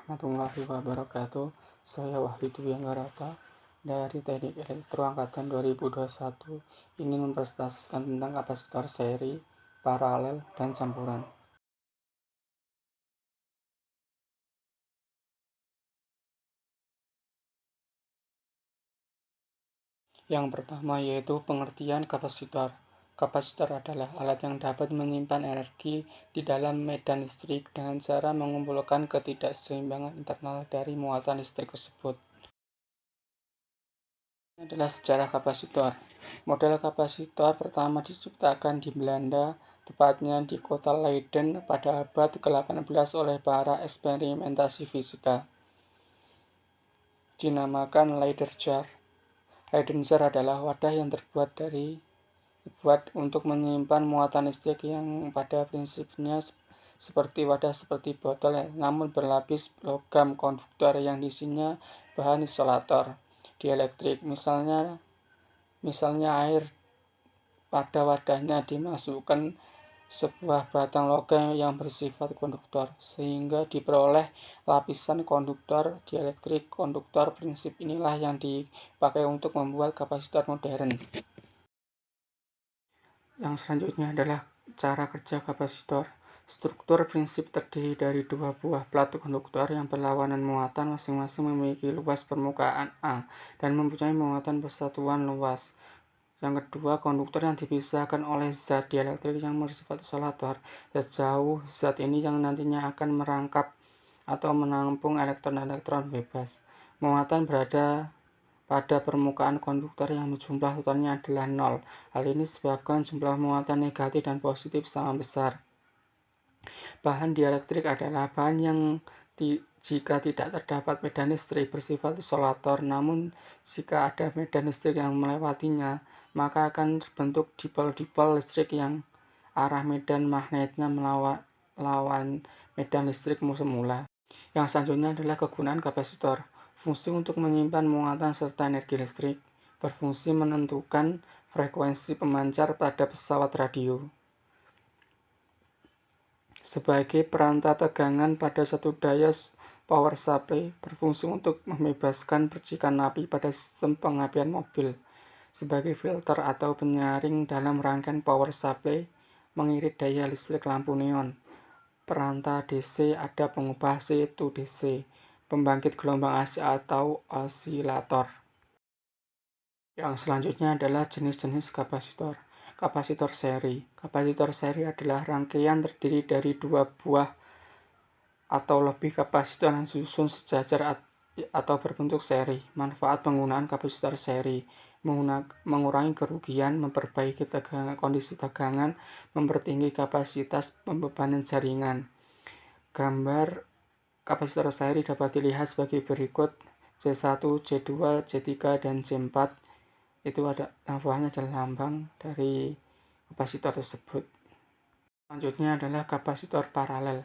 warahmatullahi wabarakatuh. Saya Wahyu Dwianggarata dari Teknik Elektro Angkatan 2021 ingin mempresentasikan tentang kapasitor seri, paralel, dan campuran. Yang pertama yaitu pengertian kapasitor. Kapasitor adalah alat yang dapat menyimpan energi di dalam medan listrik dengan cara mengumpulkan ketidakseimbangan internal dari muatan listrik tersebut. Ini adalah sejarah kapasitor. Model kapasitor pertama diciptakan di Belanda, tepatnya di kota Leiden pada abad ke-18 oleh para eksperimentasi fisika. Dinamakan Leiden jar. Leiden jar adalah wadah yang dibuat untuk menyimpan muatan listrik yang pada prinsipnya seperti wadah seperti botol, namun berlapis logam konduktor yang isinya bahan isolator dielektrik. Misalnya air. Pada wadahnya dimasukkan sebuah batang logam yang bersifat konduktor, sehingga diperoleh lapisan konduktor dielektrik. Konduktor prinsip inilah yang dipakai untuk membuat kapasitor modern. Yang selanjutnya adalah cara kerja kapasitor. Struktur prinsip terdiri dari dua buah plat konduktor yang berlawanan muatan, masing-masing memiliki luas permukaan A dan mempunyai muatan persatuan luas. Yang kedua, konduktor yang dipisahkan oleh zat dielektrik yang bersifat isolator. Sejauh zat ini yang nantinya akan merangkap atau menampung elektron-elektron bebas. Muatan berada pada permukaan konduktor yang jumlah totalnya adalah 0. Hal ini disebabkan jumlah muatan negatif dan positif sama besar. Bahan dielektrik adalah bahan yang jika tidak terdapat medan listrik bersifat isolator, namun jika ada medan listrik yang melewatinya, maka akan terbentuk dipol-dipol listrik yang arah medan magnetnya melawan medan listrik semula. Yang selanjutnya adalah kegunaan kapasitor. Fungsi untuk menyimpan muatan serta energi listrik. Berfungsi menentukan frekuensi pemancar pada pesawat radio. Sebagai perantara tegangan pada satu diodes power supply, berfungsi untuk membebaskan percikan api pada sistem pengapian mobil. Sebagai filter atau penyaring dalam rangkaian power supply, mengirit daya listrik lampu neon. Perantara DC ada pengubah C to DC, pembangkit gelombang AC atau osilator. Yang selanjutnya adalah jenis-jenis kapasitor. Kapasitor seri. Kapasitor seri adalah rangkaian terdiri dari dua buah atau lebih kapasitor yang disusun sejajar atau berbentuk seri. Manfaat penggunaan kapasitor seri: mengurangi kerugian, memperbaiki kondisi tegangan, mempertinggi kapasitas pembebanan jaringan. Gambar kapasitor seri dapat dilihat sebagai berikut: C1, C2, C3, dan C4. Itu ada bawahnya adalah lambang dari kapasitor tersebut. Selanjutnya adalah kapasitor paralel.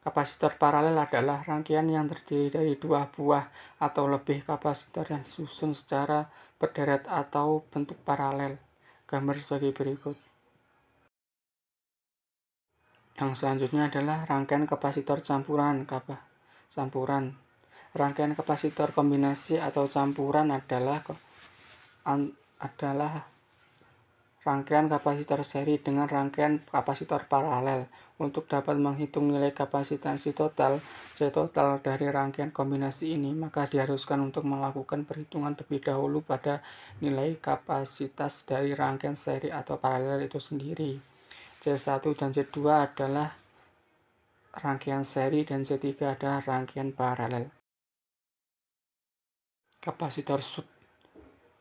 Kapasitor paralel adalah rangkaian yang terdiri dari dua buah atau lebih kapasitor yang disusun secara berderet atau bentuk paralel. Gambar sebagai berikut. Yang selanjutnya adalah rangkaian kapasitor campuran. Rangkaian kapasitor kombinasi atau campuran adalah rangkaian kapasitor seri dengan rangkaian kapasitor paralel. Untuk dapat menghitung nilai kapasitansi total C total dari rangkaian kombinasi ini, maka diharuskan untuk melakukan perhitungan terlebih dahulu pada nilai kapasitas dari rangkaian seri atau paralel itu sendiri. C1 dan C2 adalah rangkaian seri dan C3 adalah rangkaian paralel. Kapasitor sud.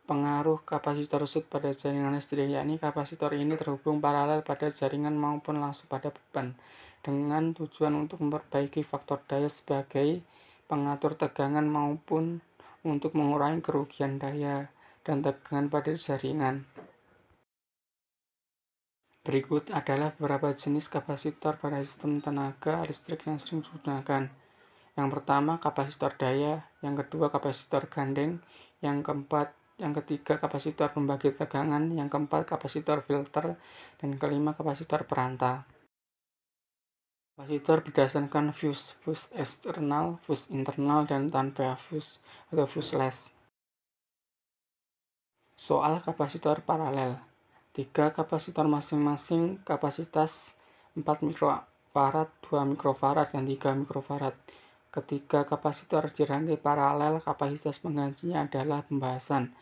Pengaruh kapasitor sud pada jaringan listrik, yakni kapasitor ini terhubung paralel pada jaringan maupun langsung pada beban, dengan tujuan untuk memperbaiki faktor daya sebagai pengatur tegangan maupun untuk mengurangi kerugian daya dan tegangan pada jaringan. Berikut adalah beberapa jenis kapasitor pada sistem tenaga listrik yang sering digunakan. Yang pertama, kapasitor daya. Yang kedua, kapasitor gandeng. Yang ketiga, kapasitor pembagi tegangan. Yang keempat, kapasitor filter. Dan kelima, kapasitor perantara. Kapasitor berdasarkan fuse, fuse eksternal, fuse internal, dan tanpa fuse atau fuseless. Soal kapasitor paralel. 3 kapasitor masing-masing kapasitas 4 mikrofarad, 2 mikrofarad, dan 3 mikrofarad. Ketiga kapasitor dirangkai paralel, kapasitas penggantinya adalah pembahasan.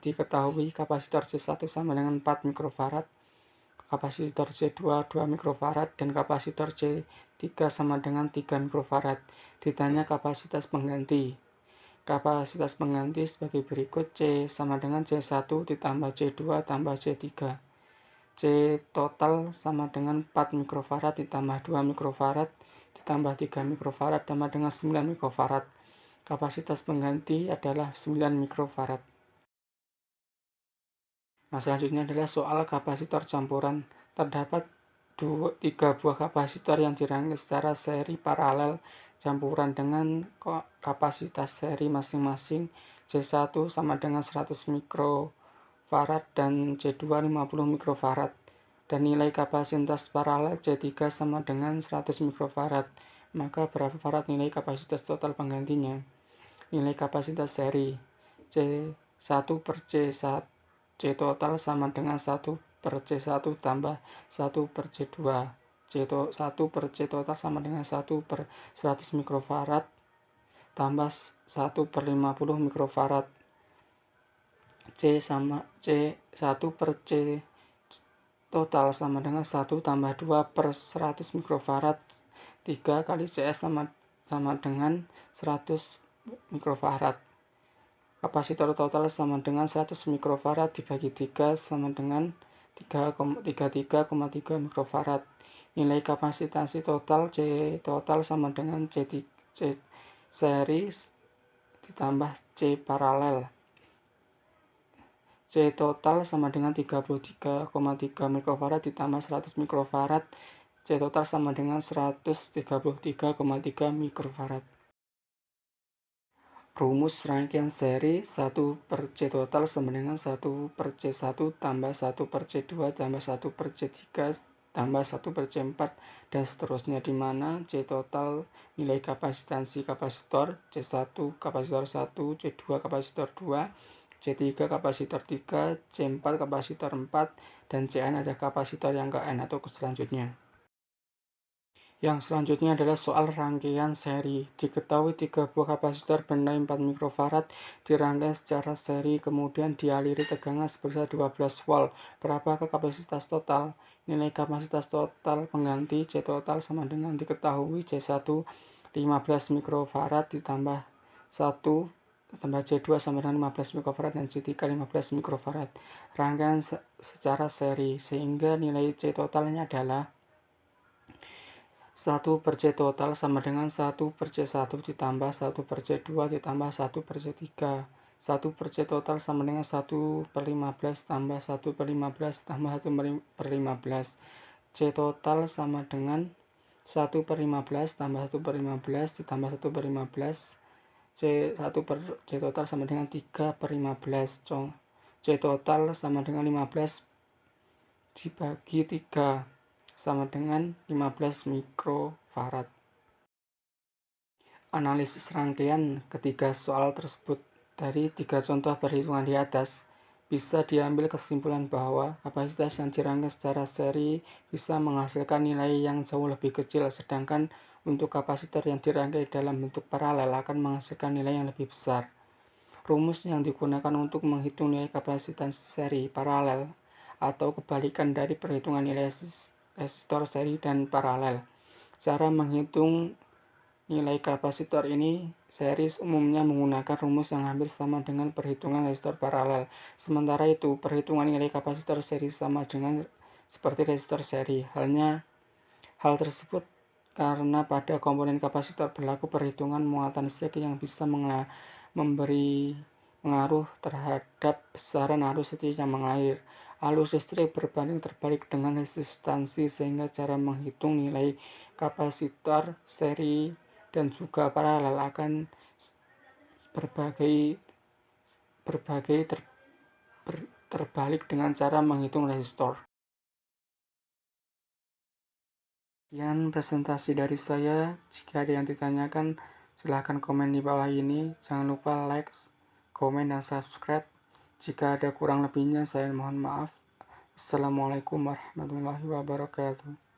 Diketahui kapasitor C1 sama dengan 4 mikrofarad, kapasitor C2 2 mikrofarad, dan kapasitor C3 sama dengan 3 mikrofarad. Ditanya kapasitas pengganti. Kapasitas pengganti sebagai berikut: C sama dengan C1 ditambah C2 tambah C3. C total sama dengan 4 mikrofarad ditambah 2 mikrofarad ditambah 3 mikrofarad sama dengan 9 mikrofarad. Kapasitas pengganti adalah 9 mikrofarad. Nah, selanjutnya adalah soal kapasitor campuran. Terdapat 3 buah kapasitor yang dirangkai secara seri paralel campuran dengan kapasitas seri masing-masing. C1 sama dengan 100 mikrofarad dan C2 50 mikrofarad. Dan nilai kapasitas paralel C3 sama dengan 100 mikrofarad. Maka berapa farad nilai kapasitas total penggantinya? Nilai kapasitas seri C1 per C1 C total sama dengan 1 per C1 tambah 1 per C2. C1 per C total sama dengan 1 per 100 mikrofarad tambah 1 per 50 mikrofarad. C1 per C total sama dengan 1 tambah 2 per 100 mikrofarad. 3 kali CS sama dengan 100 mikrofarad. Kapasitor total sama dengan 100 mikrofarad dibagi 3 sama dengan 33,3 mikrofarad. Nilai kapasitas total C total sama dengan C seri ditambah C paralel. C total sama dengan 33,3 mikrofarad ditambah 100 mikrofarad. C total sama dengan 133,3 mikrofarad. Rumus rangkaian seri 1 per C total sama dengan 1 per C1 tambah 1 per C2 tambah 1 per C3 tambah 1 per C4 dan seterusnya, di mana C total nilai kapasitansi kapasitor, C1 kapasitor 1, C2 kapasitor 2, C3 kapasitor 3, C4 kapasitor 4, dan Cn ada kapasitor yang ke N atau ke selanjutnya. Yang selanjutnya adalah soal rangkaian seri. Diketahui 3 buah kapasitor bernilai 4 mikrofarad dirangkai secara seri, kemudian dialiri tegangan sebesar 12 volt. Berapakah kapasitas total? Nilai kapasitas total pengganti C total sama dengan diketahui C1 15 mikrofarad ditambah 1 tambah C2 sama dengan 15 mikrofarad dan C3 15 mikrofarad. Rangkaian secara seri, sehingga nilai C totalnya adalah 1 per C total sama dengan 1 per C1 ditambah 1 per C2 ditambah 1 per C3. 1 per C total sama dengan 1 per 15 tambah 1 per 15 tambah 1 per 15. C total sama dengan 1 per 15 tambah 1 per 15 ditambah 1 per 15. C1 per C total sama dengan 3 per 15. C total sama dengan 15 dibagi 3 sama dengan 15 mikrofarad. Analisis rangkaian ketiga soal tersebut. Dari 3 contoh perhitungan di atas, bisa diambil kesimpulan bahwa kapasitas yang dirangkai secara seri bisa menghasilkan nilai yang jauh lebih kecil, sedangkan untuk kapasitor yang dirangkai dalam bentuk paralel akan menghasilkan nilai yang lebih besar. Rumus yang digunakan untuk menghitung nilai kapasitas seri paralel atau kebalikan dari perhitungan nilai resistor seri dan paralel. Cara menghitung nilai kapasitor ini seri umumnya menggunakan rumus yang hampir sama dengan perhitungan resistor paralel. Sementara itu, perhitungan nilai kapasitor seri sama dengan seperti resistor seri. Hal tersebut karena pada komponen kapasitor berlaku perhitungan muatan seri yang bisa memberi pengaruh terhadap besaran arus listrik yang mengalir. Arus listrik berbanding terbalik dengan resistansi, sehingga cara menghitung nilai kapasitor seri dan juga paralel akan terbalik dengan cara menghitung resistor. Sekian presentasi dari saya. Jika ada yang ditanyakan, silahkan komen di bawah ini. Jangan lupa like, komen, dan subscribe. Jika ada kurang lebihnya, saya mohon maaf. Assalamualaikum warahmatullahi wabarakatuh.